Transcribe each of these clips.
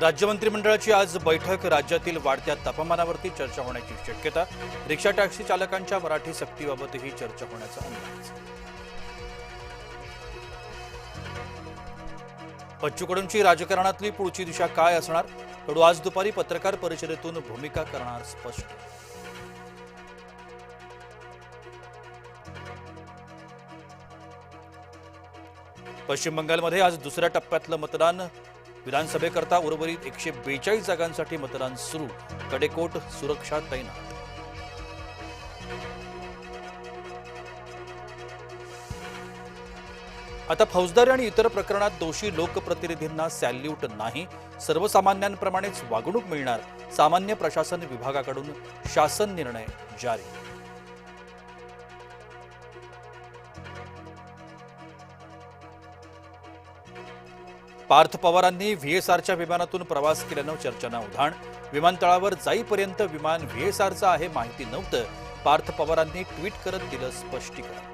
राज्य मंत्रिमंडळाची आज बैठक। राज्यातील वाढत्या तापमानावरती चर्चा होण्याची शक्यता। रिक्षा टॅक्सी चालकांच्या मराठी सक्तीबाबतही चर्चा होण्याचा अंदाज। बच्चू कडूंची राजकारणातली पुढची दिशा काय असणार? कडू आज दुपारी पत्रकार परिषदेतून भूमिका करणार स्पष्ट। पश्चिम बंगालमध्ये आज दुसऱ्या टप्प्यातलं मतदान। विधानसभेकरता उर्वरित 142 जागांसाठी मतदान सुरू। कडेकोट सुरक्षा तैनात। आता फौजदारी आणि इतर प्रकरणात दोषी लोकप्रतिनिधींना सॅल्यूट नाही, सर्वसामान्यांप्रमाणेच वागणूक मिळणार। सामान्य प्रशासन विभागाकडून शासन निर्णय जारी। पार्थ पवारांनी व्हीएसआरच्या विमानातून प्रवास केल्यानं चर्चांना उधाण। विमानतळावर जाईपर्यंत विमान व्हीएसआरचं आहे माहिती नव्हतं। पार्थ पवारांनी ट्विट करत दिलं स्पष्टीकरण।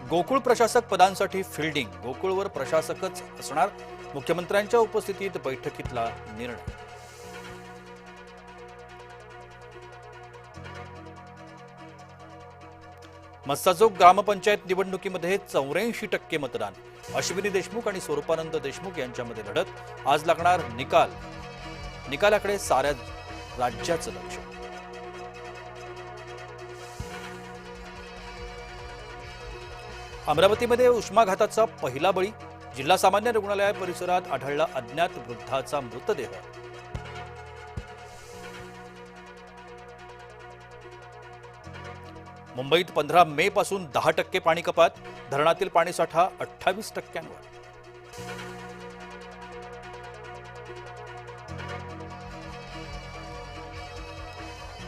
गोकुळ प्रशासक पदांसाठी फिल्डिंग। गोकुळवर प्रशासकच असणार। मुख्यमंत्र्यांच्या उपस्थितीत बैठकीतला निर्णय। मस्साजोग ग्रामपंचायत निवडणुकीमध्ये 84% मतदान। अश्विनी देशमुख आणि स्वरूपानंद देशमुख यांच्यामध्ये लढत। आज लागणार निकाल। निकालाकडे साऱ्या राज्याचं लक्ष। अमरावतीमध्ये उष्माघाताचा पहिला बळी। जिल्हा सामान्य रुग्णालय परिसरात आढळला अज्ञात वृद्धाचा मृतदेह। मुंबईत 15 मे पासून 10% पाणी कपात। धरणातील पाणीसाठा 28%वर।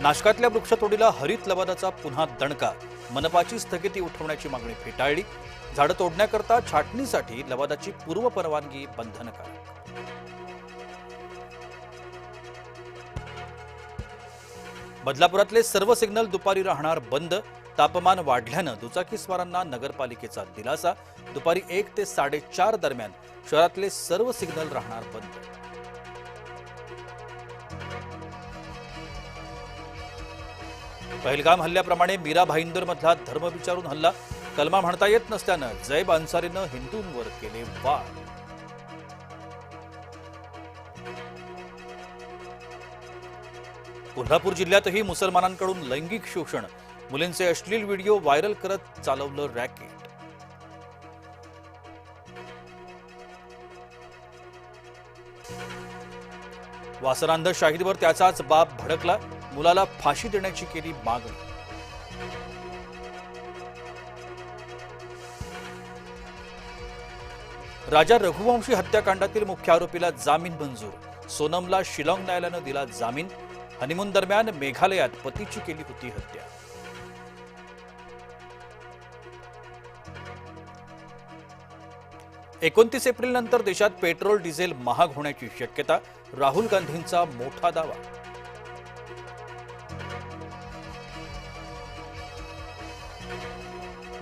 नाशकातल्या वृक्षतोडीला हरित लवादाचा पुन्हा दणका। मनपाची स्थगिती उठवण्याची मागणी फेटाळली। झाडं तोडण्याकरता छाटणीसाठी लवादाची पूर्व परवानगी बंधनकारक। बदलापुरातले सर्व सिग्नल दुपारी राहणार बंद। तापमान वाढल्यानं दुचाकीस्वारांना नगरपालिकेचा दिलासा। दुपारी 1 ते 4:30 दरम्यान शहरातले सर्व सिग्नल राहणार बंद। पहलगाम हल्ल्याप्रमाणे मीरा भाईंदरमधला धर्म विचारून हल्ला। कलमा म्हणता येत नसल्यानं जैब अन्सारीनं हिंदूंवर केले वार। कोल्हापूर जिल्ह्यातही मुसलमानांकडून लैंगिक शोषण। मुलींचे अश्लील व्हिडिओ व्हायरल करत चालवलं रॅकेट। वासनांध शाहिदवर त्याचाच बाप भडकला। मुलाला फाशी देण्याची केली मागणी। राजा रघुवंशी हत्याकांडातील मुख्य आरोपीला जामीन मंजूर। सोनमला शिलाँग न्यायालयानं दिला जामीन। हनीमून दरम्यान मेघालयात पतीची केली होती हत्या। एकोणतीस एप्रिल नंतर देशात पेट्रोल डिझेल महाग होण्याची शक्यता। राहुल गांधींचा मोठा दावा।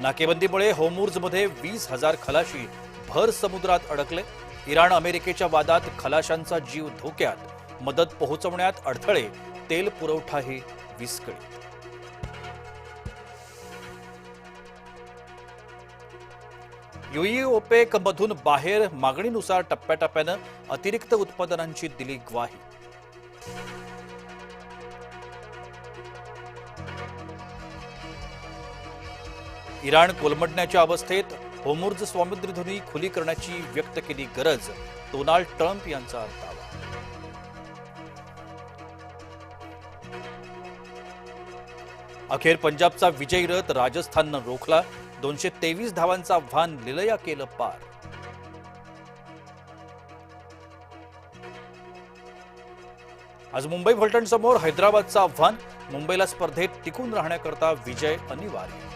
नाकेबंदीमुळे होर्मुझमध्ये 20,000 खलाशी भर समुद्रात अडकले। इराण अमेरिकेच्या वादात खलाशांचा जीव धोक्यात। मदत पोहोचवण्यात अडथळे। तेल पुरवठाही विस्कळीत। यूएई ओपेक मधून बाहेर। मागणीनुसार टप्प्याटप्प्यानं अतिरिक्त उत्पादनांची दिली ग्वाही। इराण कोलमडण्याच्या अवस्थेत। होर्मुझ स्वातंत्र्यधुनी खुली करण्याची व्यक्त केली गरज। डोनाल्ड ट्रम्प यांचा दावा। अखेर पंजाबचा विजयी रथ राजस्थाननं रोखला। 223 धावांचं आव्हान लिलया केलं पार। आज मुंबई फलटणसमोर हैदराबादचं आव्हान। मुंबईला स्पर्धेत टिकून राहण्याकरता विजय अनिवार्य।